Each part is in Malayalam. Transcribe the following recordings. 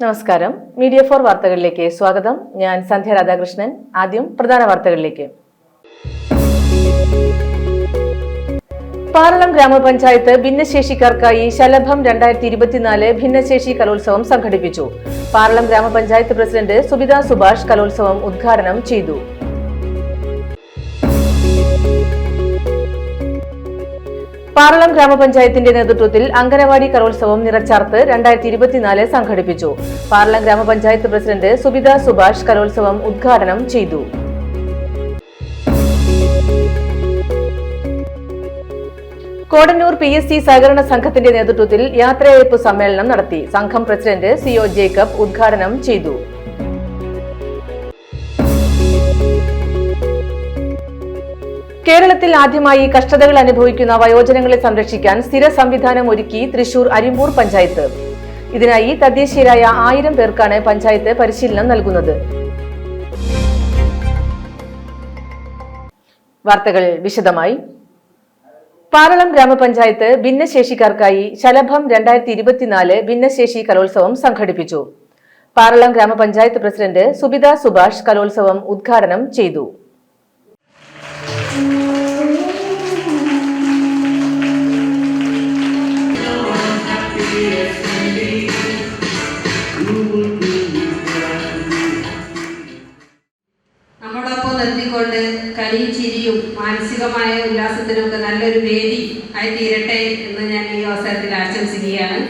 നമസ്കാരം. മീഡിയ 4 വാർത്തകളിലേക്ക് സ്വാഗതം. ഞാൻ സന്ധ്യ രാധാകൃഷ്ണൻ. ആദ്യം പ്രധാന വാർത്തകളിലേക്ക്. പാറളം ഗ്രാമപഞ്ചായത്ത് ഭിന്നശേഷിക്കാർക്കായി ശലഭം 2024 ഭിന്നശേഷി കലോത്സവം സംഘടിപ്പിച്ചു. പാറളം ഗ്രാമപഞ്ചായത്ത് പ്രസിഡന്റ് സുബിത സുഭാഷ് കലോത്സവം ഉദ്ഘാടനം ചെയ്തു. പാറളം ഗ്രാമപഞ്ചായത്തിന്റെ നേതൃത്വത്തിൽ അംഗനവാടി കലോത്സവം നിറച്ചാർത്ത് 2024 സംഘടിപ്പിച്ചു. പാറളം ഗ്രാമപഞ്ചായത്ത് പ്രസിഡന്റ് സുബിത സുഭാഷ് കലോത്സവം ഉദ്ഘാടനം ചെയ്തു. കോടന്നൂർ PSC സഹകരണ സംഘത്തിന്റെ നേതൃത്വത്തിൽ യാത്രയയപ്പ് സമ്മേളനം നടത്തി. സംഘം പ്രസിഡന്റ് CO ജേക്കബ് ഉദ്ഘാടനം ചെയ്തു. കേരളത്തിൽ ആദ്യമായി കഷ്ടതകൾ അനുഭവിക്കുന്ന വയോജനങ്ങളെ സംരക്ഷിക്കാൻ സ്ഥിര സംവിധാനം ഒരുക്കി തൃശൂർ അരിമ്പൂർ പഞ്ചായത്ത്. ഇതിനായി തദ്ദേശീയരായ 1000 പേർക്കാണ് പഞ്ചായത്ത് പരിശീലനം നൽകുന്നത്. വാർത്തകൾ വിശദമായി. പാറളം ഗ്രാമപഞ്ചായത്ത് ഭിന്നശേഷിക്കാർക്കായി ശലഭം 2024 ഭിന്നശേഷി കലോത്സവം സംഘടിപ്പിച്ചു. പാറളം ഗ്രാമപഞ്ചായത്ത് പ്രസിഡന്റ് സുബിത സുഭാഷ് കലോത്സവം ഉദ്ഘാടനം ചെയ്തു. നമ്മോടൊപ്പം നിർത്തിക്കൊണ്ട് കളിയും ചിരിയും മാനസികമായ ഉല്ലാസത്തിനൊക്കെ നല്ലൊരു വേദി ആയി തീരട്ടെ എന്ന് ഞാൻ ഈ അവസരത്തിൽ ആശംസിക്കുകയാണ്.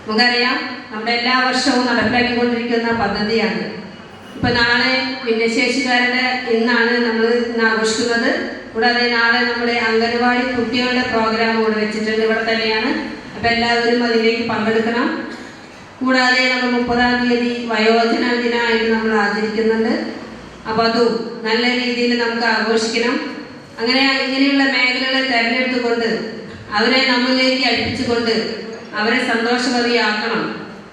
നമുക്കറിയാം, നമ്മുടെ എല്ലാ വർഷവും നടപ്പിലാക്കിക്കൊണ്ടിരിക്കുന്ന പദ്ധതിയാണ്. ഇപ്പൊ നാളെ ഭിന്നശേഷിക്കാരുടെ ഇന്നാണ് നമ്മൾ ഇന്ന് ആഘോഷിക്കുന്നത്. കൂടാതെ നാളെ നമ്മുടെ അംഗനവാടി കുട്ടികളുടെ പ്രോഗ്രാം കൂടെ വെച്ചിട്ടുണ്ട്, ഇവിടെ തന്നെയാണ്. അപ്പൊ എല്ലാവരും അതിലേക്ക് പങ്കെടുക്കണം. കൂടാതെ നമ്മൾ 30-ാം തീയതി വയോജന ദിനമായിട്ട് നമ്മൾ ആചരിക്കുന്നുണ്ട്. അപ്പോൾ അതും നല്ല രീതിയിൽ നമുക്ക് ആഘോഷിക്കണം. ഇങ്ങനെയുള്ള മേഖലകളെ തിരഞ്ഞെടുത്തുകൊണ്ട് അവരെ നമ്മളിലേക്ക് അടുപ്പിച്ചുകൊണ്ട് അവരെ സന്തോഷവതിയാക്കണം.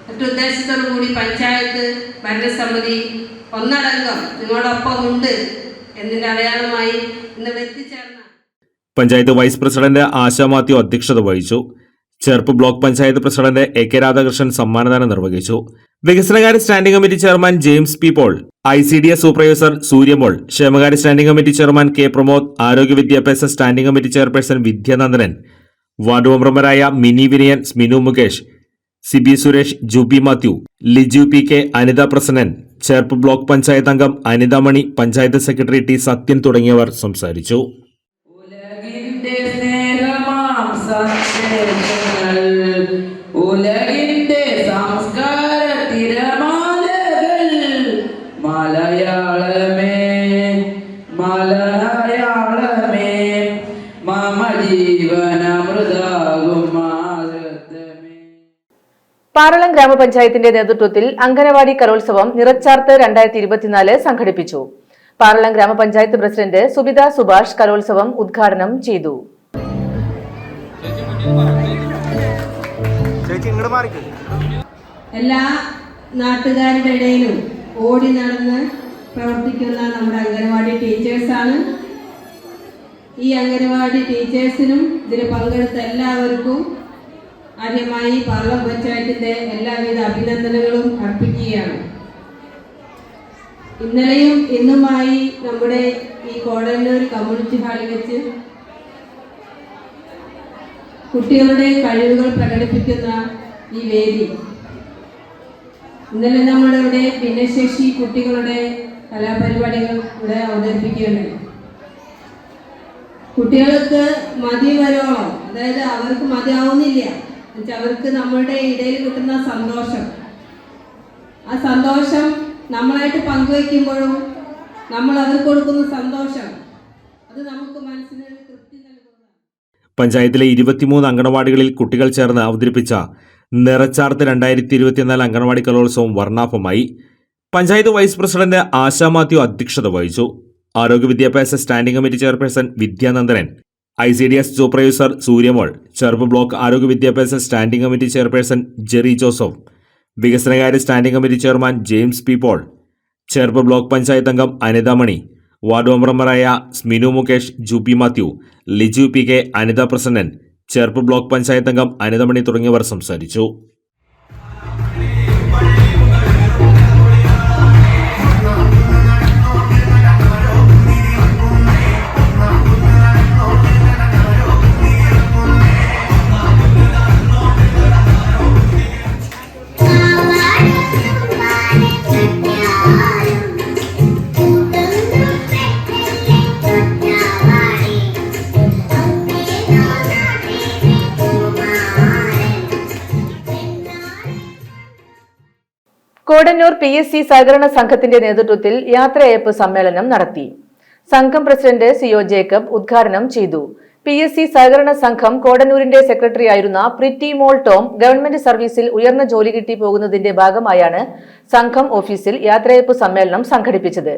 മറ്റുദ്ദേശത്തോടു കൂടി പഞ്ചായത്ത് ഭരണസമിതി ഒന്നടങ്കം നിങ്ങളോടൊപ്പം ഉണ്ട് എന്നതിന്റെ അടയാളമായി ഇന്ന് എത്തിച്ചേർന്ന panchayat vice president Asha Mathew അധ്യക്ഷത വഹിച്ചു. Cherpu block panchayat president AK Radhakrishnan സമ്മാനദാനം നിർവഹിച്ചു. വികസനകാര്യ standing committee chairman James P Paul, ICDS supervisor Suryamol, ക്ഷേമകാര്യ standing committee chairman K Pramod, ആരോഗ്യ വിദ്യാഭ്യാസ standing committee chairperson Vidyanandanan, ward മെമ്പർമാരായ Mini Vinayan, Sminu Mukesh, Sibi Suresh, Jubi Mathew, Liju PK, Anitha Prasannan, Cherpu block panchayat അംഗം അനിത മണി, പഞ്ചായത്ത് സെക്രട്ടറി T സത്യൻ തുടങ്ങിയവർ സംസാരിച്ചു. ഉലകിന്റെ സംസ്കാര തിരമാലകൾ മലയാളമേ മലയാളമേ മമ ജീവനമൃതാകും മാതൃത്വമേ. പാറളം ഗ്രാമപഞ്ചായത്തിന്റെ നേതൃത്വത്തിൽ അംഗനവാടി കലോത്സവം നിറച്ചാർത്ത് 2024 സംഘടിപ്പിച്ചു. പാറളം ഗ്രാമപഞ്ചായത്ത് പ്രസിഡന്റ് സുബിത സുഭാഷ് കലോത്സവം ഉദ്ഘാടനം ചെയ്തു. എല്ലാ നാട്ടുകാരുടെ ഇടയിലും ഓടി നടന്ന് പ്രവർത്തിക്കുന്ന നമ്മുടെ അംഗനവാടി ടീച്ചേഴ്സാണ്. ഈ അംഗനവാടി ടീച്ചേഴ്സിനും ഇതിൽ പങ്കെടുത്ത എല്ലാവർക്കും ആദ്യമായി പാറളം പഞ്ചായത്തിന്റെ എല്ലാവിധ അഭിനന്ദനങ്ങളും അർപ്പിക്കുകയാണ്. ഇന്നലെയും ഇന്നുമായി നമ്മുടെ ഈ കോടന്നൂർ കമ്മ്യൂണിറ്റി ഹാളിൽ വെച്ച് കുട്ടികളുടെ കഴിവുകൾ പ്രകടിപ്പിക്കുന്ന ഈ വേദി, ഇന്നലെ നമ്മളിവിടെ ഭിന്നശേഷി കുട്ടികളുടെ കലാപരിപാടികൾ ഇവിടെ അവതരിപ്പിക്കുകയുണ്ടായി. കുട്ടികൾക്ക് മതി വരോളം, അതായത് അവർക്ക് മതിയാവുന്നില്ല, അവർക്ക് നമ്മളുടെ ഇടയിൽ കിട്ടുന്ന സന്തോഷം, ആ സന്തോഷം നമ്മളായിട്ട് പങ്കുവയ്ക്കുമ്പോഴും നമ്മൾ അവർക്ക് കൊടുക്കുന്ന സന്തോഷം അത് നമുക്ക് മനസ്സിന് തൃപ്തി നൽകുന്നതാണ്. പഞ്ചായത്തിലെ 23 അംഗനവാടികളിൽ കുട്ടികൾ ചേർന്ന് അവതരിപ്പിച്ച നിറച്ചാർത്ത് 2024 അംഗനവാടി കലോത്സവം വർണ്ണാഭമായി. Panchayat vice president Asha Mathew അധ്യക്ഷത വഹിച്ചു. ആരോഗ്യ വിദ്യാഭ്യാസ standing committee chairperson Vidyanandanan, ICDS supervisor Suryamol, Cherpu block ആരോഗ്യ വിദ്യാഭ്യാസ standing committee chairperson Jerry Joseph, വികസനകാര്യ standing committee chairman James P Paul, Cherpu block panchayat അംഗം അനിത മണി, വാർഡ് മെമ്പർമാരായ Sminu Mukesh, Jubi Mathew, Liju PK, Anitha Prasannan, Cherpu block panchayat അംഗം അനിതമണി തുടങ്ങിയവർ സംസാരിച്ചു. കോടന്നൂർ PSC സഹകരണ സംഘത്തിന്റെ നേതൃത്വത്തിൽ യാത്രയയപ്പ് സമ്മേളനം നടത്തി. സംഘം പ്രസിഡന്റ് CO ജേക്കബ് ഉദ്ഘാടനം ചെയ്തു. PSC സഹകരണ സംഘം കോടന്നൂരിന്റെ സെക്രട്ടറിയായിരുന്ന പ്രിറ്റി മോൾ ടോം ഗവൺമെന്റ് സർവീസിൽ ഉയർന്ന ജോലി കിട്ടി പോകുന്നതിന്റെ ഭാഗമായാണ് സംഘം ഓഫീസിൽ യാത്രയയപ്പ് സമ്മേളനം സംഘടിപ്പിച്ചത്.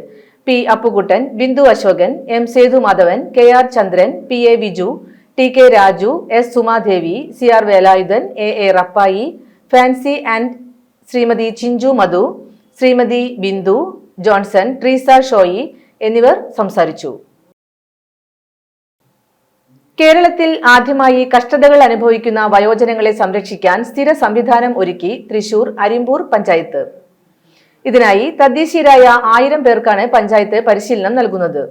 P. Appukuttan, Bindu Ashokan, M. Sethumadhavan, KR Chandran, PA Viju, TK Raju, S. Sumadevi, CR Velayudhan, AA Rappai, Fancy and Shrimati Chinchu Madhu, Shrimati Bindu Johnson, Treesa Shoy എന്നിവർ സംസാരിച്ചു. കേരളത്തിൽ ആദ്യമായി കഷ്ടതകൾ അനുഭവിക്കുന്ന വയോജനങ്ങളെ സംരക്ഷിക്കാൻ സ്ഥിര സംവിധാനം ഒരുക്കി തൃശൂർ അരിമ്പൂർ പഞ്ചായത്ത്. ഇതിനായി തദ്ദേശീയരായ 1000 പേർക്കാണ് പഞ്ചായത്ത് പരിശീലനം നൽകുന്നത്.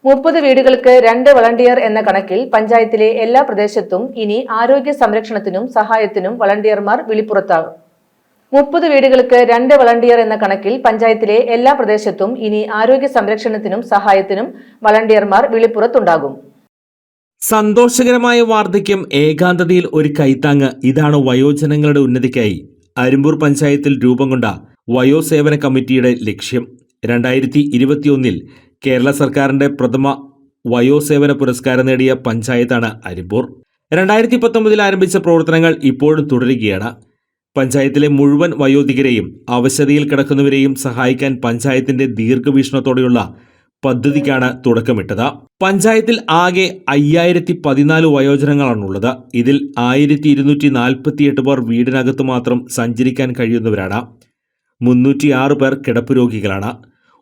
30 വീടുകൾക്ക് 2 വളണ്ടിയർ എന്ന കണക്കിൽ പഞ്ചായത്തിലെ എല്ലാ പ്രദേശത്തും ഇനി ആരോഗ്യ സംരക്ഷണത്തിനും സഹായത്തിനും വളണ്ടിയർമാർ വിളിപ്പുറത്താകും. 30 വീടുകൾക്ക് 2 വളണ്ടിയർ എന്ന കണക്കിൽ പഞ്ചായത്തിലെ എല്ലാ പ്രദേശത്തും ഇനി ആരോഗ്യ സംരക്ഷണത്തിനും സഹായത്തിനും വളണ്ടിയർമാർ വിളിപ്പുറത്തുണ്ടാകും. സന്തോഷകരമായ വാർദ്ധക്യം, ഏകാന്തതയിൽ ഒരു കൈത്താങ്ങ്, ഇതാണ് വയോജനങ്ങളുടെ ഉന്നതിക്കായി അരിമ്പൂർ പഞ്ചായത്തിൽ രൂപം കൊണ്ട വയോസേവന കമ്മിറ്റിയുടെ ലക്ഷ്യം. 2021 കേരള സർക്കാരിന്റെ പ്രഥമ വയോസേവന പുരസ്കാരം നേടിയ പഞ്ചായത്താണ് അരിമ്പൂർ. 2019 ആരംഭിച്ച പ്രവർത്തനങ്ങൾ ഇപ്പോഴും തുടരുകയാണ്. പഞ്ചായത്തിലെ മുഴുവൻ വയോധികരെയും അവശതയിൽ കിടക്കുന്നവരെയും സഹായിക്കാൻ പഞ്ചായത്തിന്റെ ദീർഘവീക്ഷണത്തോടെയുള്ള പദ്ധതിക്കാണ് തുടക്കമിട്ടത്. പഞ്ചായത്തിൽ ആകെ 5014 വയോജനങ്ങളാണുള്ളത്. ഇതിൽ 1248 പേർ വീടിനകത്ത് മാത്രം സഞ്ചരിക്കാൻ കഴിയുന്നവരാണ്. 306 പേർ കിടപ്പ് രോഗികളാണ്.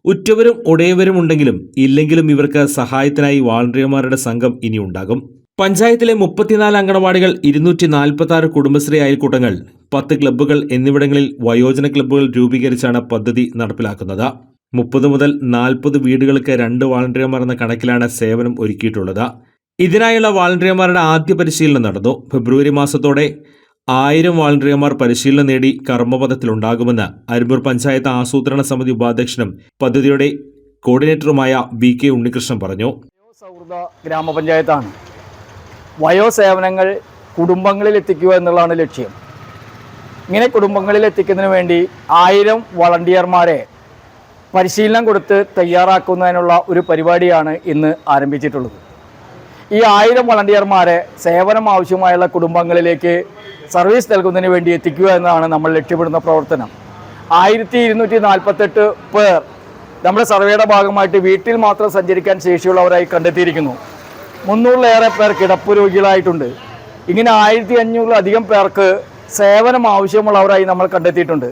ഉറ്റവരും ഉടയവരും ഉണ്ടെങ്കിലും ഇല്ലെങ്കിലും ഇവർക്ക് സഹായത്തിനായി വാളണ്ടിയർമാരുടെ സംഘം ഇനി ഉണ്ടാകും. പഞ്ചായത്തിലെ 34 അങ്കണവാടികൾ, 246 കുടുംബശ്രീ അയൽക്കൂട്ടങ്ങൾ, 10 ക്ലബ്ബുകൾ എന്നിവിടങ്ങളിൽ വയോജന ക്ലബ്ബുകൾ രൂപീകരിച്ചാണ് പദ്ധതി നടപ്പിലാക്കുന്നത്. 30 മുതൽ 40 വീടുകൾക്ക് 2 വാളണ്ടിയർമാർ എന്ന കണക്കിലാണ് സേവനം ഒരുക്കിയിട്ടുള്ളത്. ഇതിനായുള്ള വാളണ്ടിയർമാരുടെ ആദ്യ പരിശീലനം നടന്നു. ഫെബ്രുവരി മാസത്തോടെ 1000 വാളണ്ടിയർമാർ പരിശീലനം നേടി കർമ്മപഥത്തിലുണ്ടാകുമെന്ന് അരിമ്പൂർ പഞ്ചായത്ത് ആസൂത്രണ സമിതി ഉപാധ്യക്ഷനും പദ്ധതിയുടെ കോർഡിനേറ്ററുമായ VK ഉണ്ണികൃഷ്ണൻ പറഞ്ഞു. സൗഹൃദ ഗ്രാമപഞ്ചായത്താണ്. വയോസേവനങ്ങൾ കുടുംബങ്ങളിൽ എത്തിക്കുക എന്നുള്ളതാണ് ലക്ഷ്യം. ഇങ്ങനെ കുടുംബങ്ങളിൽ എത്തിക്കുന്നതിന് വേണ്ടി 1000 വളണ്ടിയർമാരെ പരിശീലനം കൊടുത്ത് തയ്യാറാക്കുന്നതിനുള്ള ഒരു പരിപാടിയാണ് ഇന്ന് ആരംഭിച്ചിട്ടുള്ളത്. ഈ 1000 വളണ്ടിയർമാരെ സേവനം ആവശ്യമായുള്ള കുടുംബങ്ങളിലേക്ക് സർവീസ് നൽകുന്നതിന് വേണ്ടി എത്തിക്കുക എന്നതാണ് നമ്മൾ ലക്ഷ്യമിടുന്ന പ്രവർത്തനം. 1248 പേർ നമ്മുടെ സർവേയുടെ ഭാഗമായിട്ട് വീട്ടിൽ മാത്രം സഞ്ചരിക്കാൻ ശേഷിയുള്ളവരായി കണ്ടെത്തിയിരിക്കുന്നു. 300-ലേറെ പേർ കിടപ്പ് രോഗികളായിട്ടുണ്ട്. ഇങ്ങനെ 1500-ലധികം പേർക്ക് സേവനം ആവശ്യമുള്ളവരായി നമ്മൾ കണ്ടെത്തിയിട്ടുണ്ട്.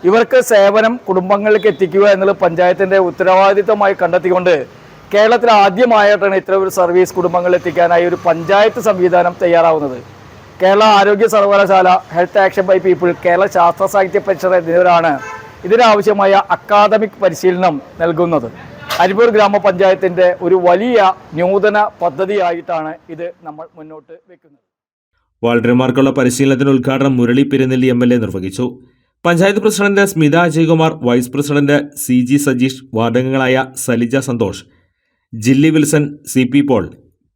ഇവർക്ക് സേവനം കുടുംബങ്ങളിലേക്ക് എത്തിക്കുക എന്നുള്ളത് പഞ്ചായത്തിൻ്റെ ഉത്തരവാദിത്തമായി കണ്ടെത്തിക്കൊണ്ട് കേരളത്തിൽ ആദ്യമായിട്ടാണ് ഇത്തരം ഒരു സർവീസ് കുടുംബങ്ങളിൽ എത്തിക്കാനായി ഒരു പഞ്ചായത്ത് സംവിധാനം തയ്യാറാവുന്നത്. കേരള ആരോഗ്യ സർവകലാശാല, health action by people, Kerala Sasthra Sahithya പരിഷത്ത് എന്നിവരാണ് ഇതിനാവശ്യമായ അക്കാദമിക് പരിശീലനം നൽകുന്നത്. അരിമ്പൂർ ഗ്രാമപഞ്ചായത്തിൻ്റെ ഒരു വലിയ നൂതന പദ്ധതിയായിട്ടാണ് ഇത് നമ്മൾ മുന്നോട്ട് വെക്കുന്നത്. വാളണ്ടിയർമാർക്കുള്ള പരിശീലനത്തിന് ഉദ്ഘാടനം മുരളി പെരുന്നെല്ലി MLA നിർവഹിച്ചു. Panchayat president Smitha Ajaykumar, vice president CG Sajeesh, വാർഡംഗങ്ങളായ Salija Santhosh, Jilly Wilson, CP Paul,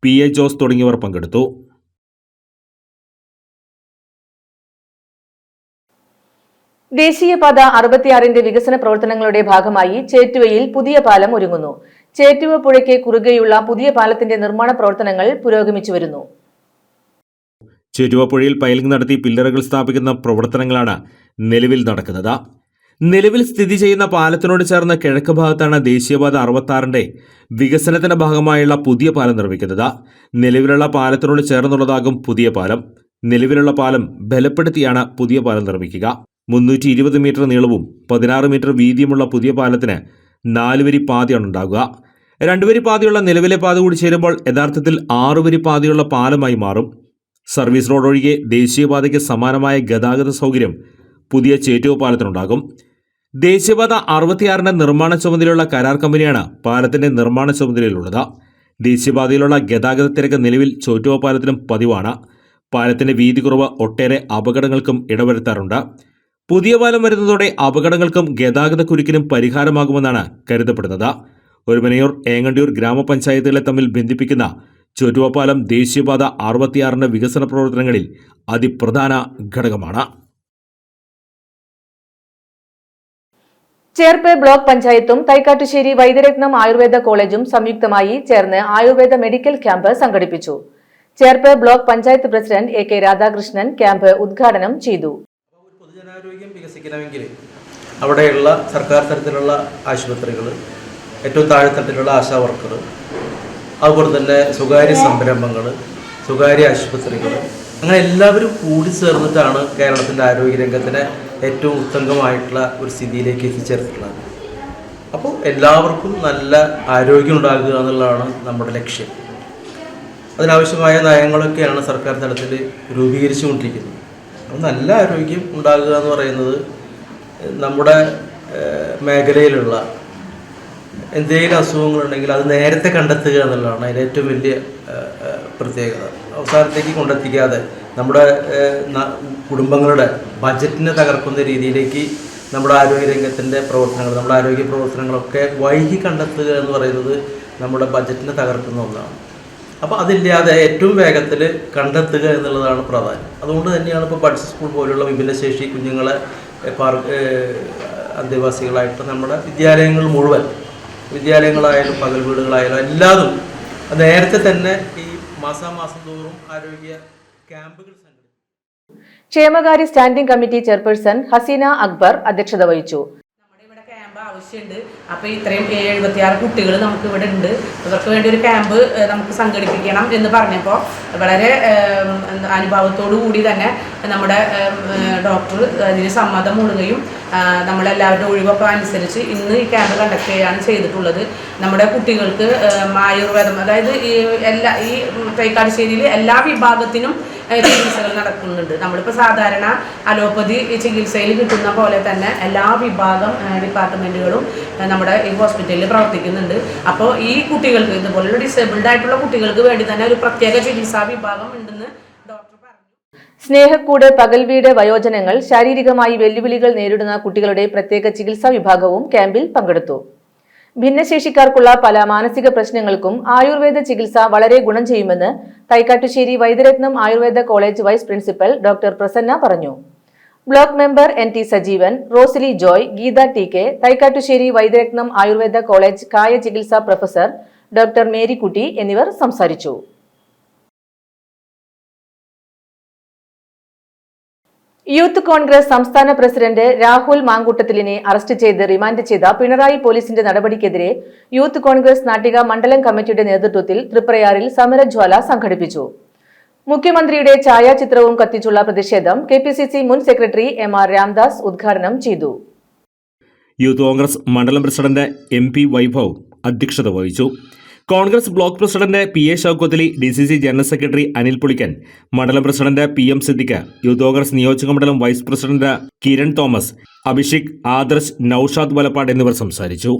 PA Jose തുടങ്ങിയവർ പങ്കെടുത്തു. ദേശീയപാത 66ന്റെ വികസന പ്രവർത്തനങ്ങളുടെ ഭാഗമായി ചേറ്റുവയിൽ പുതിയ പാലം ഒരുങ്ങുന്നു. ചേറ്റുവ പുഴയ്ക്ക് കുറുകെയുള്ള പുതിയ പാലത്തിന്റെ നിർമ്മാണ പ്രവർത്തനങ്ങൾ പുരോഗമിച്ചു വരുന്നു. ചേറ്റുവ പുഴയിൽ പൈലിംഗ് നടത്തി പില്ലറുകൾ സ്ഥാപിക്കുന്ന പ്രവർത്തനങ്ങളാണ് നിലവിൽ നടക്കുന്നത്. നിലവിൽ സ്ഥിതി ചെയ്യുന്ന പാലത്തിനോട് ചേർന്ന കിഴക്ക് ഭാഗത്താണ് ദേശീയപാത 66ന്റെ വികസനത്തിന്റെ ഭാഗമായുള്ള പുതിയ പാലം നിർമ്മിക്കുന്നത്. നിലവിലുള്ള പാലത്തിനോട് ചേർന്നുള്ളതാകും പുതിയ പാലം. നിലവിലുള്ള പാലം ബലപ്പെടുത്തിയാണ് പുതിയ പാലം നിർമ്മിക്കുക. 320 മീറ്റർ നീളവും 16 മീറ്റർ വീതിയുമുള്ള പുതിയ പാലത്തിന് 4 വരി പാതയാണ് ഉണ്ടാകുക. 2 വരി പാതയുള്ള നിലവിലെ പാത കൂടി ചേരുമ്പോൾ യഥാർത്ഥത്തിൽ 6 വരി പാതയുള്ള പാലമായി മാറും. സർവീസ് റോഡ് ഒഴികെ ദേശീയപാതയ്ക്ക് സമാനമായ ഗതാഗത സൗകര്യം പുതിയ ചേറ്റുവ പാലത്തിനുണ്ടാകും. ദേശീയപാത 66ന്റെ നിർമ്മാണ ചുമതലയുള്ള കരാർ കമ്പനിയാണ് പാലത്തിന്റെ നിർമ്മാണ ചുമതലയിലുള്ളത്. ദേശീയപാതയിലുള്ള ഗതാഗത തിരക്ക് നിലവിൽ ചേറ്റുവ പാലത്തിനും പതിവാണ്. പാലത്തിന്റെ വീതി കുറവ് ഒട്ടേറെ അപകടങ്ങൾക്കും ഇടവരുത്താറുണ്ട്. പുതിയ പാലം വരുന്നതോടെ അപകടങ്ങൾക്കും ഗതാഗത കുരുക്കിനും പരിഹാരമാകുമെന്നാണ് കരുതപ്പെടുന്നത്. ഒരുമനയൂർ, ഏങ്ങണ്ടിയൂർ ഗ്രാമപഞ്ചായത്തുകളെ തമ്മിൽ ബന്ധിപ്പിക്കുന്ന ചേറ്റുവ പാലം ദേശീയപാത 66ന്റെ വികസന പ്രവർത്തനങ്ങളിൽ അതിപ്രധാന ഘടകമാണ്. ചേർപ്പ് ബ്ലോക്ക് പഞ്ചായത്തും തൈക്കാട്ടുശ്ശേരി വൈദ്യരത്നം ആയുർവേദ കോളേജും സംയുക്തമായി ചേർന്ന് ആയുർവേദ മെഡിക്കൽ ക്യാമ്പ് സംഘടിപ്പിച്ചു. Cherpu block panchayat president AK Radhakrishnan camp ഉദ്ഘാടനം ചെയ്തു. പൊതുജനാരോഗ്യം വികസിക്കണമെങ്കിൽ അവിടെയുള്ള സർക്കാർ തലത്തിലുള്ള ആശുപത്രികൾ, ഏറ്റവും താഴെത്തട്ടിലുള്ള ആശാ വർക്കർ, അതുപോലെ തന്നെ സ്വകാര്യ സംരംഭങ്ങൾ, സ്വകാര്യ ആശുപത്രികൾ, അങ്ങനെ എല്ലാവരും കൂടി ചേർന്നിട്ടാണ് കേരളത്തിൻ്റെ ആരോഗ്യരംഗത്തിനെ ഏറ്റവും ഉത്തമമായിട്ടുള്ള ഒരു സ്ഥിതിയിലേക്ക് എത്തിച്ചേർത്തിട്ടുള്ളത്. അപ്പോൾ എല്ലാവർക്കും നല്ല ആരോഗ്യം ഉണ്ടാകുക എന്നുള്ളതാണ് നമ്മുടെ ലക്ഷ്യം. അതിനാവശ്യമായ നയങ്ങളൊക്കെയാണ് സർക്കാർ തലത്തിൽ രൂപീകരിച്ചുകൊണ്ടിരിക്കുന്നത്. അപ്പോൾ നല്ല ആരോഗ്യം ഉണ്ടാകുക എന്ന് പറയുന്നത് നമ്മുടെ മേഖലയിലുള്ള എന്തെങ്കിലും അസുഖങ്ങളുണ്ടെങ്കിൽ അത് നേരത്തെ കണ്ടെത്തുക എന്നുള്ളതാണ് അതിൽ ഏറ്റവും വലിയ പ്രത്യേകത. അവസാനത്തേക്ക് കൊണ്ടെത്തിക്കാതെ നമ്മുടെ കുടുംബങ്ങളുടെ ബജറ്റിനെ തകർക്കുന്ന രീതിയിലേക്ക് നമ്മുടെ ആരോഗ്യരംഗത്തിൻ്റെ പ്രവർത്തനങ്ങൾ, നമ്മുടെ ആരോഗ്യ പ്രവർത്തനങ്ങളൊക്കെ വൈകി കണ്ടെത്തുക എന്ന് പറയുന്നത് നമ്മുടെ ബജറ്റിനെ തകർക്കുന്ന ഒന്നാണ്. അപ്പോൾ അതില്ലാതെ ഏറ്റവും വേഗത്തിൽ കണ്ടെത്തുക എന്നുള്ളതാണ് പ്രാധാന്യം. അതുകൊണ്ട് തന്നെയാണ് ഇപ്പോൾ ബഡ്സ് സ്കൂൾ പോലുള്ള വിഭിന്നശേഷി കുഞ്ഞുങ്ങളെ അന്തേവാസികളായിട്ട് നമ്മുടെ വിദ്യാലയങ്ങൾ മുഴുവൻ, വിദ്യാലയങ്ങളായാലും പകൽ വീടുകളായാലും എല്ലാതും നേരത്തെ തന്നെ ഈ മാസാമാസം തോറും ആരോഗ്യ ക്യാമ്പുകൾ സംഘടിപ്പിക്കും. ക്ഷേമകാര്യ standing committee chairperson Haseena Akbar അധ്യക്ഷത വഹിച്ചു. ആവശ്യമുണ്ട്. അപ്പോൾ ഇത്രയും 76 കുട്ടികൾ നമുക്ക് ഇവിടെ ഉണ്ട്. ഇവർക്ക് വേണ്ടി ഒരു ക്യാമ്പ് നമുക്ക് സംഘടിപ്പിക്കണം എന്ന് പറഞ്ഞപ്പോൾ വളരെ അനുഭവത്തോടു കൂടി തന്നെ നമ്മുടെ ഡോക്ടർ അതിന് സമ്മതം മൂടുകയും നമ്മളെല്ലാവരുടെ ഒഴിവൊക്കെ അനുസരിച്ച് ഇന്ന് ഈ ക്യാമ്പ് കണ്ടക്ട് ചെയ്യുകയാണ് ചെയ്തിട്ടുള്ളത്. നമ്മുടെ കുട്ടികൾക്ക് ആയുർവേദം, അതായത് ഈ തൈക്കാട്ടുശ്ശേരിയിൽ എല്ലാ വിഭാഗത്തിനും ചികിത്സകൾ നടക്കുന്നുണ്ട്. നമ്മളിപ്പോൾ സാധാരണ അലോപ്പതി ചികിത്സയിൽ കിട്ടുന്ന പോലെ തന്നെ എല്ലാ വിഭാഗം ഡിപ്പാർട്ട്മെൻറ്റുകളും നമ്മുടെ ഈ ഹോസ്പിറ്റലിൽ പ്രവർത്തിക്കുന്നുണ്ട്. അപ്പോൾ ഈ കുട്ടികൾക്ക്, ഇതുപോലുള്ള ഡിസേബിൾഡ് ആയിട്ടുള്ള കുട്ടികൾക്ക് വേണ്ടി തന്നെ ഒരു പ്രത്യേക ചികിത്സാ വിഭാഗം ഉണ്ടെന്ന് ഡോക്ടർ പറഞ്ഞു. സ്നേഹക്കൂട്, പകൽവീട് വയോജനങ്ങൾ, ശാരീരികമായി വെല്ലുവിളികൾ നേരിടുന്ന കുട്ടികളുടെ പ്രത്യേക ചികിത്സാ വിഭാഗവും ക്യാമ്പിൽ പങ്കെടുത്തു. ഭിന്നശേഷിക്കാർക്കുള്ള പല മാനസിക പ്രശ്നങ്ങൾക്കും ആയുർവേദ ചികിത്സ വളരെ ഗുണം ചെയ്യുമെന്ന് Thaikkattussery Vaidyaratnam Ayurveda college vice principal doctor Prasanna പറഞ്ഞു. Block member NT Sajeevan, Rosily Joy, Geetha TK, Thaikkattussery Vaidyaratnam Ayurveda college കായ ചികിത്സാ പ്രൊഫസർ ഡോക്ടർ മേരിക്കുട്ടി എന്നിവർ സംസാരിച്ചു. യൂത്ത് കോൺഗ്രസ് സംസ്ഥാന പ്രസിഡന്റ് രാഹുൽ മാങ്കൂട്ടത്തിലിനെ അറസ്റ്റ് ചെയ്ത് റിമാൻഡ് ചെയ്ത പിണറായി പോലീസിന്റെ നടപടിക്കെതിരെ യൂത്ത് കോൺഗ്രസ് നാട്ടിക മണ്ഡലം കമ്മിറ്റിയുടെ നേതൃത്വത്തിൽ തൃപ്രയാറിൽ സമരജ്വാല സംഘടിപ്പിച്ചു. മുഖ്യമന്ത്രിയുടെ ഛായാചിത്രവും കത്തിച്ചുള്ള പ്രതിഷേധം KPCC മുൻ സെക്രട്ടറി MR രാംദാസ് ഉദ്ഘാടനം ചെയ്തു. യൂത്ത് കോൺഗ്രസ് മണ്ഡലം പ്രസിഡന്റ് MP വൈഭവ് അധ്യക്ഷത വഹിച്ചു. Congress block president PA Shoukath Ali, DCC general secretary Anil Pulikkan, മണ്ഡലം president PM Siddique, youth Congress നിയോജക മണ്ഡലം vice president Kiran Thomas, Abhishek, Adarsh, Noushad Valappad എന്നിവർ സംസാരിച്ചു.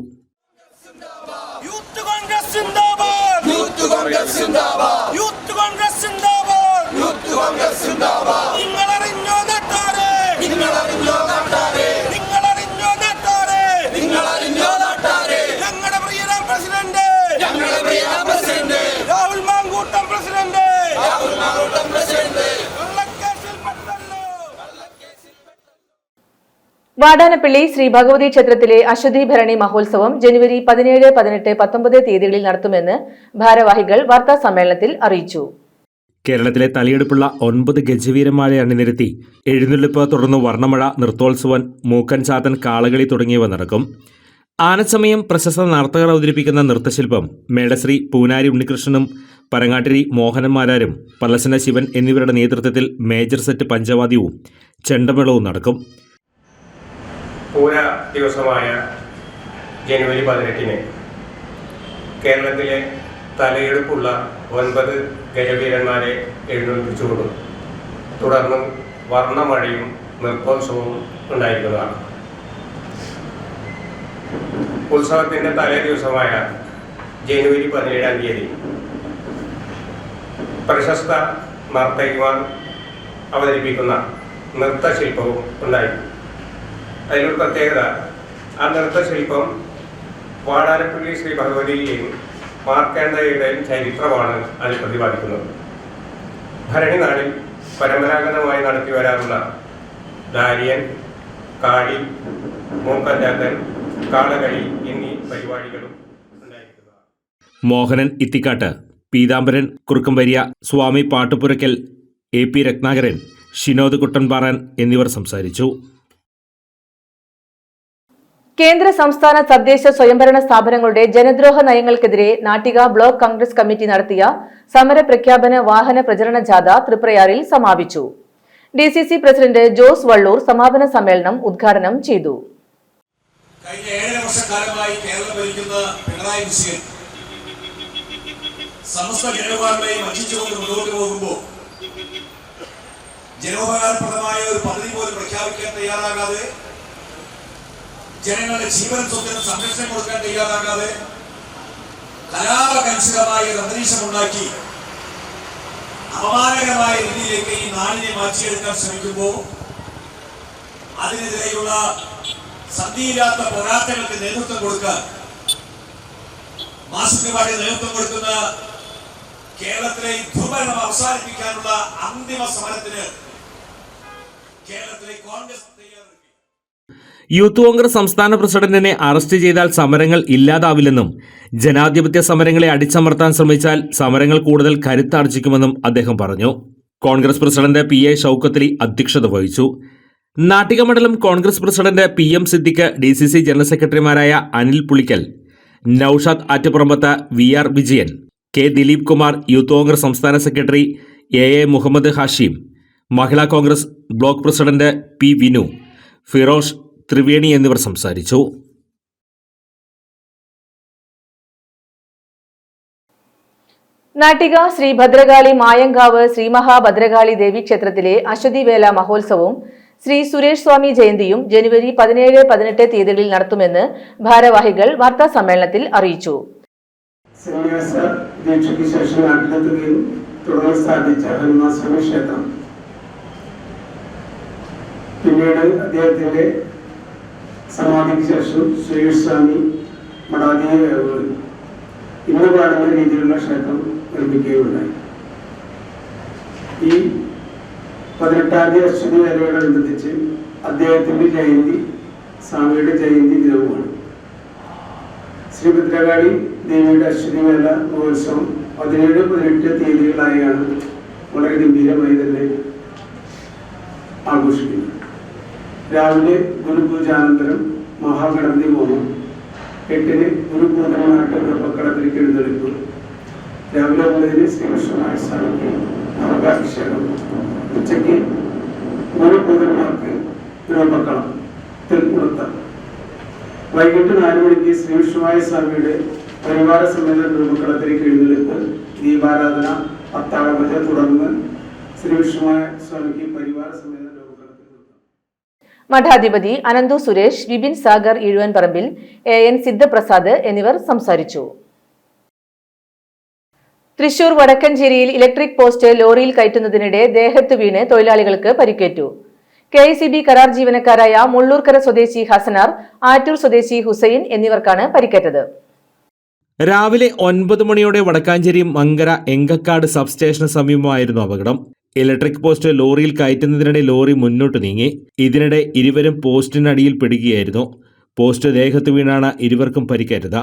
വാടാനപ്പള്ളി ശ്രീ ഭഗവതി ക്ഷേത്രത്തിലെ അശ്വതി ഭരണി മഹോത്സവം ജനുവരി 17, 18, 19 തീയതികളിൽ നടത്തുമെന്ന് ഭാരവാഹികൾ വാർത്താ സമ്മേളനത്തിൽ അറിയിച്ചു. കേരളത്തിലെ തലയെടുപ്പുള്ള 9 ഗജവീരന്മാരെ അണിനിരത്തി എഴുന്നള്ളിപ്പ്, തുടർന്ന് വർണ്ണമഴ, നൃത്തോത്സവം, മൂക്കൻ ചാത്തൻ, കാളകളി തുടങ്ങിയവ നടക്കും. ആനച്ചമയം പ്രശസ്ത നർത്തകർ അവതരിപ്പിക്കുന്ന നൃത്തശില്പം മേടശ്രീ പൂനാരി ഉണ്ണികൃഷ്ണനും പരങ്ങാട്ടിരി മോഹനന്മാരാരും പല്ലശന ശിവൻ എന്നിവരുടെ നേതൃത്വത്തിൽ മേജർ സെറ്റ് പഞ്ചവാദ്യവും ചെണ്ടമേളവും നടക്കും. പൂര ദിവസമായ ജനുവരി 18 കേരളത്തിലെ തലയെടുപ്പുള്ള 9 ഗജവീരന്മാരെ എഴുന്നള്ളിച്ചുകൊണ്ടും തുടർന്ന് വർണ്ണമഴയും നൃത്തോത്സവവും ഉണ്ടായിരിക്കുന്നതാണ്. ഉത്സവത്തിൻ്റെ തലേ ദിവസമായ ജനുവരി 17-ാം തീയതി പ്രശസ്ത നർത്തകിമാർ അവതരിപ്പിക്കുന്ന നൃത്തശില്പവും ഉണ്ടായിരിക്കും. അതിലൊരു പ്രത്യേകത, ആ നൃത്തശില്പം വാടാനപ്പള്ളി ശ്രീ ഭഗവതിയെയും മാർക്കണ്ഡേയരുടെയും ചരിത്രമാണ് അതിൽ പ്രതിപാദിക്കുന്നത്. ഭരണി നാടിൽ പരമ്പരാഗതമായി നടത്തി വരാറുള്ള ദാരിയൻ, കാളി, മൂക്കഞ്ചാത്തൻ, കാളകളി എന്നീ പരിപാടികളും ഉണ്ടായിരിക്കുന്നതാണ്. മോഹനൻ ഇത്തിക്കാട്ട്, പീതാംബരൻ കുറുക്കംവരിയ, സ്വാമി പാട്ടുപുരയ്ക്കൽ, AP രത്നാകരൻ, ഷിനോദ് കുട്ടൻപാറൻ എന്നിവർ സംസാരിച്ചു. കേന്ദ്ര സംസ്ഥാന തദ്ദേശ സ്വയംഭരണ സ്ഥാപനങ്ങളുടെ ജനദ്രോഹ നയങ്ങൾക്കെതിരെ നാട്ടിക ബ്ലോക്ക് കോൺഗ്രസ് കമ്മിറ്റി നടത്തിയ സമര പ്രഖ്യാപന വാഹന പ്രചരണ ജാഥ തൃപ്രയാറിൽ സമാപിച്ചു. DCC പ്രസിഡന്റ് ജോസ് വള്ളൂർ സമാപന സമ്മേളനം ഉദ്ഘാടനം ചെയ്തു. കഴിഞ്ഞ 7 വർഷക്കാലമായി കേരളം ഭരിക്കുന്ന പിണറായി വിജയൻ സമസ്ത ജനവിഭാഗങ്ങളെയും വഞ്ചിച്ചുകൊണ്ട് മുന്നോട്ട് പോകുമ്പോൾ ജനോപകാരപ്രദമായ ഒരു പദ്ധതി പോലും പ്രഖ്യാപിക്കാൻ തയ്യാറാകാതെ, ജനങ്ങളുടെ ജീവൻ സ്വത്തിന് സംരക്ഷണം കൊടുക്കാൻ തയ്യാറാകാതെ കലാപകലുഷിതമായ ഒരു അന്തരീക്ഷമുണ്ടാക്കി അപമാനകരമായ രീതിയിലേക്ക് ഈ നാടിനെ മാറ്റിയെടുക്കാൻ ശ്രമിക്കുമ്പോൾ അതിനെതിരെയുള്ള സന്ധിയില്ലാത്ത പോരാട്ടങ്ങൾക്ക് നേതൃത്വം കൊടുക്കാൻ മാസത്തിനുപാടി നേതൃത്വം കൊടുക്കുന്ന കേരളത്തിലെ ദുർഭരണം അവസാനിപ്പിക്കാനുള്ള അന്തിമ സമരത്തിന് കേരളത്തിലെ കോൺഗ്രസ് തയ്യാറെടുക്കും. യൂത്ത് കോൺഗ്രസ് സംസ്ഥാന പ്രസിഡന്റിനെ അറസ്റ്റ് ചെയ്താൽ സമരങ്ങൾ ഇല്ലാതാവില്ലെന്നും ജനാധിപത്യ സമരങ്ങളെ അടിച്ചമർത്താൻ ശ്രമിച്ചാൽ സമരങ്ങൾ കൂടുതൽ കരുത്താർജിക്കുമെന്നും അദ്ദേഹം പറഞ്ഞു. കോൺഗ്രസ് പ്രസിഡന്റ് PA ഷൗക്കത്തലി അധ്യക്ഷത വഹിച്ചു. നാട്ടിക മണ്ഡലം Congress president PM Siddique, DCC general സെക്രട്ടറിമാരായ Anil Pulikkal, Noushad Attuparambath, VR Vijayan, K Dileep Kumar, youth Congress സംസ്ഥാന secretary AA Muhammad Hashim, Mahila Congress block president P Vinu, Firosh Triveni എന്നിവർ സംസാരിച്ചു. നാട്ടിക ശ്രീ ഭദ്രകാളി മായങ്കാവ് ശ്രീ മഹാഭദ്രകാളി ദേവി ക്ഷേത്രത്തിലെ അശ്വതിവേല മഹോത്സവവും ശ്രീ സുരേഷ് സ്വാമി ജയന്തിയും ജനുവരി 17, 18 തീയതികളിൽ നടത്തുമെന്ന് ഭാരവാഹികൾ വാർത്താ സമ്മേളനത്തിൽ അറിയിച്ചു. സന്യാസ ദീക്ഷയ്ക്ക് ശേഷം നാട്ടിലെത്തുകയും തുടർന്ന് സ്ഥാപിച്ച ഹനുമാസ്വാമി ക്ഷേത്രം, പിന്നീട് അദ്ദേഹത്തിന്റെ സമാധിക്ക് ശേഷം സുരേഷ് സ്വാമി മഠാധിയെ ഇന്ന് കാണുന്ന രീതിയിലുള്ള ക്ഷേത്രം നിർമ്മിക്കുകയുണ്ടായി. ഈ 18-ാം തീയതി അശ്വതി വേലയോടനുബന്ധിച്ച് അദ്ദേഹത്തിന്റെ ജയന്തി സ്വാമിയുടെ ജയന്തി ദിനവുമാണ്. ശ്രീ ഭദ്രകാളി ദേവിയുടെ അശ്വതി വേല മഹോത്സവം 17, 18 തീയതികളായാണ് വളരെ ഗംഭീരമായി തന്നെ ആഘോഷിക്കുന്നത്. രാവിലെ ഗുരുപൂജാനന്തരം മഹാഗണപതി ഹോമം, 8-ന് ഗുരുപൂജന്മാരുടെ ഗർഭക്കടത്തിലേക്ക് എഴുന്നള്ളിപ്പ്, രാവിലെ 9-ന് ശ്രീകൃഷ്ണനായ സ്വാമിക്ക് അഭിഷേകം, ഉച്ചയ്ക്ക് ഗുരുപൂജന്മാർക്ക് ഗർഭക്കളം തെൽക്കുളത്ത്, വൈകിട്ട് 4 മണിക്ക് ശ്രീകൃഷ്ണനായ സ്വാമിയുടെ പരിവാര സമേത ഗർഭക്കടത്തിലേക്ക് എഴുന്നള്ളിപ്പ്, ദീപാരാധന, അത്താഴപൂജ, തുടർന്ന് ശ്രീകൃഷ്ണനായ സ്വാമിക്ക് പരിവാര സമേത മഠാധിപതി അനന്തു സുരേഷ്, വിപിൻ സാഗർ ഇഴുവൻപറമ്പിൽ, AN സിദ്ധപ്രസാദ് എന്നിവർ സംസാരിച്ചു. തൃശൂർ വടക്കഞ്ചേരിയിൽ ഇലക്ട്രിക് പോസ്റ്റ് ലോറിയിൽ കയറ്റുന്നതിനിടെ ദേഹത്ത് വീണ് തൊഴിലാളികൾക്ക് പരിക്കേറ്റു. KICB കരാർ ജീവനക്കാരായ മുള്ളൂർക്കര സ്വദേശി ഹസനാർ, ആറ്റൂർ സ്വദേശി ഹുസൈൻ എന്നിവർക്കാണ് പരിക്കേറ്റത്. രാവിലെ 9 മണിയോടെ വടക്കാഞ്ചേരി മങ്കര എങ്കക്കാട് സബ്സ്റ്റേഷന് സമീപമായിരുന്നു അപകടം. ഇലക്ട്രിക് പോസ്റ്റ് ലോറിയിൽ കയറ്റുന്നതിനിടെ ലോറി മുന്നോട്ട് നീങ്ങി. ഇതിനിടെ ഇരുവരും പോസ്റ്റിനടിയിൽ പിടിക്കുകയായിരുന്നു. പോസ്റ്റ് ദേഹത്ത് വീണാണ് ഇരുവർക്കും പരിക്കേറ്റത്.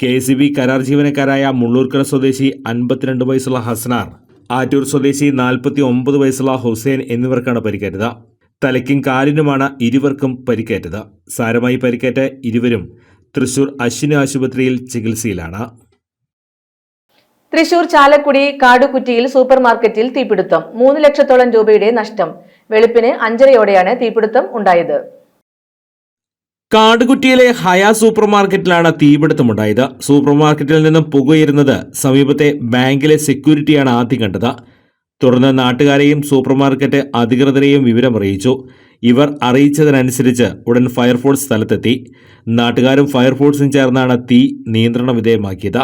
KICB കരാർ ജീവനക്കാരായ മുള്ളൂർക്കര സ്വദേശി 52 വയസ്സുള്ള ഹസനാർ, ആറ്റൂർ സ്വദേശി 49 വയസ്സുള്ള ഹുസൈൻ എന്നിവർക്കാണ് പരിക്കേറ്റത്. തലയ്ക്കും കാലിനുമാണ് ഇരുവർക്കും പരിക്കേറ്റത്. സാരമായി പരിക്കേറ്റ ഇരുവരും തൃശൂർ അശ്വിനി ആശുപത്രിയിൽ ചികിത്സയിലാണ്. തൃശൂർ ചാലക്കുടി കാടുകുറ്റിയിൽ സൂപ്പർ മാർക്കറ്റിൽ തീപിടുത്തം, 3 ലക്ഷത്തോളം രൂപയുടെ നഷ്ടം. വെളുപ്പിന് 5:30യോടെയാണ് തീപിടുത്തം ഉണ്ടായത്. കാടുകുറ്റിയിലെ ഹയ സൂപ്പർ മാർക്കറ്റിലാണ് തീപിടുത്തമുണ്ടായത്. സൂപ്പർ മാർക്കറ്റിൽ നിന്നും പുകയുന്നത് സമീപത്തെ ബാങ്കിലെ സെക്യൂരിറ്റിയാണ് ആദ്യം കണ്ടത്. തുടർന്ന് നാട്ടുകാരെയും സൂപ്പർ മാർക്കറ്റ് അധികൃതരെയും വിവരമറിയിച്ചു. ഇവർ അറിയിച്ചതിനനുസരിച്ച് ഉടൻ ഫയർഫോഴ്സ് സ്ഥലത്തെത്തി. നാട്ടുകാരും ഫയർഫോഴ്സും ചേർന്നാണ് തീ നിയന്ത്രണ വിധേയമാക്കിയത്.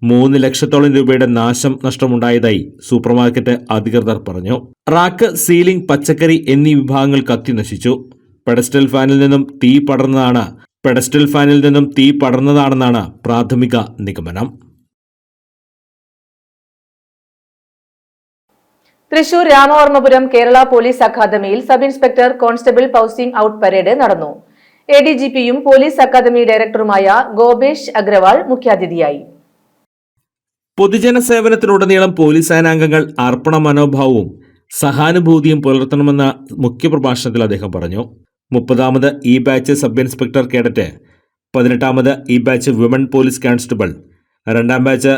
3 ലക്ഷത്തോളം രൂപയുടെ നഷ്ടമുണ്ടായതായി സൂപ്പർമാർക്കറ്റ് അധികൃതർ പറഞ്ഞു. റാക്ക്, സീലിംഗ്, പച്ചക്കറി എന്നീ വിഭാഗങ്ങൾ കത്തി നശിച്ചു. പെഡസ്റ്റൽ ഫാനിൽ നിന്നും തീ പടർന്നതാണെന്നാണ് പ്രാഥമിക നിഗമനം. തൃശൂർ രാമവർമ്മപുരം കേരള പോലീസ് അക്കാദമിയിൽ sub inspector constable passing out parade നടന്നു. ADGPയും പോലീസ് അക്കാദമി ഡയറക്ടറുമായ ഗോപേഷ് അഗ്രവാൾ മുഖ്യാതിഥിയായി. പൊതുജന സേവനത്തിലുടനീളം പോലീസ് സേനാംഗങ്ങൾ അർപ്പണ മനോഭാവവും സഹാനുഭൂതിയും പുലർത്തണമെന്ന മുഖ്യപ്രഭാഷണത്തിൽ അദ്ദേഹം പറഞ്ഞു. 30ാമത് E batch sub inspector cadet, 18ാമത് E batch women police constable, 2ാം ബാച്ച്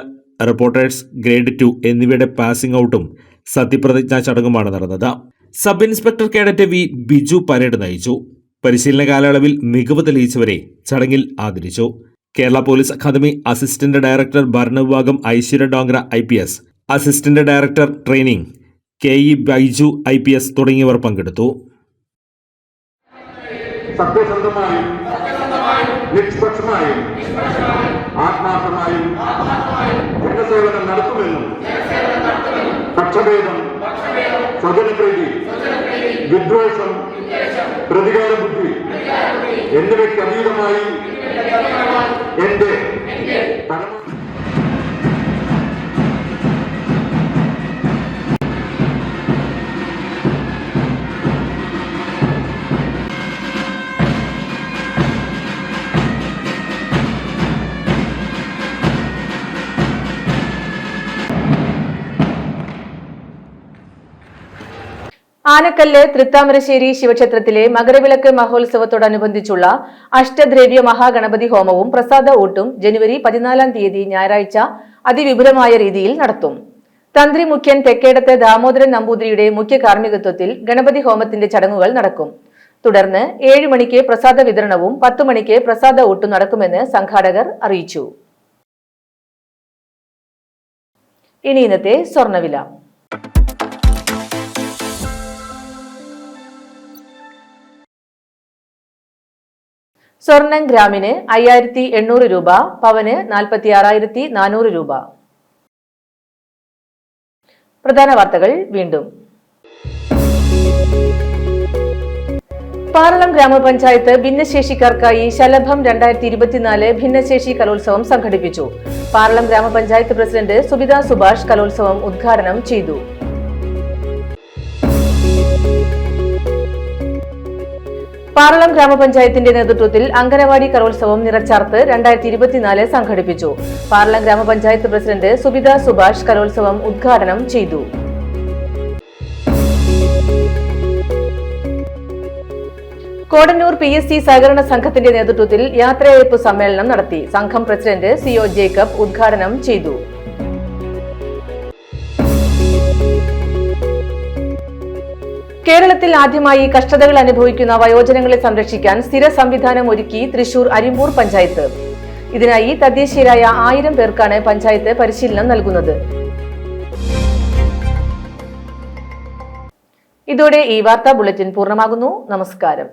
റിപ്പോർട്ടേഴ്സ് ഗ്രേഡ് 2 എന്നിവയുടെ പാസിംഗ് ഔട്ടും സത്യപ്രതിജ്ഞാ ചടങ്ങുമാണ് നടന്നത്. Sub inspector cadet V Biju parade നയിച്ചു. പരിശീലന കാലയളവിൽ മികവ് തെളിയിച്ചവരെ ചടങ്ങിൽ ആദരിച്ചു. Kerala police academy assistant director ഭരണവിഭാഗം Aishwarya Dongre IPS, assistant director training KE Baiju IPS തുടങ്ങിയവർ പങ്കെടുത്തു. സത്യസന്ധമായും നിഷ്പക്ഷമായും ആത്മാർത്ഥമായും ജനസേവനം നടത്തുമെന്നും പക്ഷഭേദം, സ്വജനപ്രീതി, വിദ്വേഷം, പ്രതികാര ബുദ്ധി എന്നിവയ്ക്ക് അതീതമായി എന്റെ ആനക്കല്ല് തൃത്താമരശ്ശേരി ശിവക്ഷേത്രത്തിലെ മകരവിളക്ക് മഹോത്സവത്തോടനുബന്ധിച്ചുള്ള അഷ്ടദ്രവ്യ മഹാഗണപതി ഹോമവും പ്രസാദ ഊട്ടും ജനുവരി 14-ാം തീയതി ഞായറാഴ്ച അതിവിപുലമായ രീതിയിൽ നടത്തും. തന്ത്രി മുഖ്യൻ തെക്കേടത്ത് ദാമോദരൻ നമ്പൂതിരിയുടെ മുഖ്യ കാർമ്മികത്വത്തിൽ ഗണപതി ഹോമത്തിന്റെ ചടങ്ങുകൾ നടക്കും. തുടർന്ന് 7 മണിക്ക് പ്രസാദ വിതരണവും 10 മണിക്ക് പ്രസാദ ഊട്ടും നടക്കുമെന്ന് സംഘാടകർ അറിയിച്ചു. ഇനി ഇന്നത്തെ സ്വർണ്ണവില. സ്വർണം ഗ്രാമിന് 5800 രൂപ, പവന് 46,400 രൂപ. പ്രധാന വാർത്തകൾ വീണ്ടും. പാറളം ഗ്രാമപഞ്ചായത്ത് ഭിന്നശേഷിക്കാർക്കായി ശലഭം 2024 ഭിന്നശേഷി കലോത്സവം സംഘടിപ്പിച്ചു. പാറളം ഗ്രാമപഞ്ചായത്ത് പ്രസിഡന്റ് സുബിത സുഭാഷ് കലോത്സവം ഉദ്ഘാടനം ചെയ്തു. പാറളം ഗ്രാമപഞ്ചായത്തിന്റെ നേതൃത്വത്തിൽ അംഗനവാടി കലോത്സവം നിറച്ചാർത്ത് 2024 സംഘടിപ്പിച്ചു. പാറളം ഗ്രാമപഞ്ചായത്ത് പ്രസിഡന്റ് സുബിത സുഭാഷ് കലോത്സവം ഉദ്ഘാടനം ചെയ്തു. കോടന്നൂർ PSC സഹകരണ സംഘത്തിന്റെ നേതൃത്വത്തിൽ യാത്രയയപ്പ് സമ്മേളനം നടത്തി. സംഘം പ്രസിഡന്റ് CO ജേക്കബ് ഉദ്ഘാടനം ചെയ്തു. കേരളത്തിൽ ആദ്യമായി കഷ്ടതകൾ അനുഭവിക്കുന്ന വയോജനങ്ങളെ സംരക്ഷിക്കാൻ സ്ഥിര സംവിധാനം ഒരുക്കി തൃശൂർ അരിമ്പൂർ പഞ്ചായത്ത്. ഇതിനായി തദ്ദേശീയരായ 1000 പേർക്കാണ് പഞ്ചായത്ത് പരിശീലനം നൽകുന്നത്. ഇതോടെ ഈ വാർത്താ ബുള്ളറ്റിൻ പൂർണ്ണമാകുന്നു. നമസ്കാരം.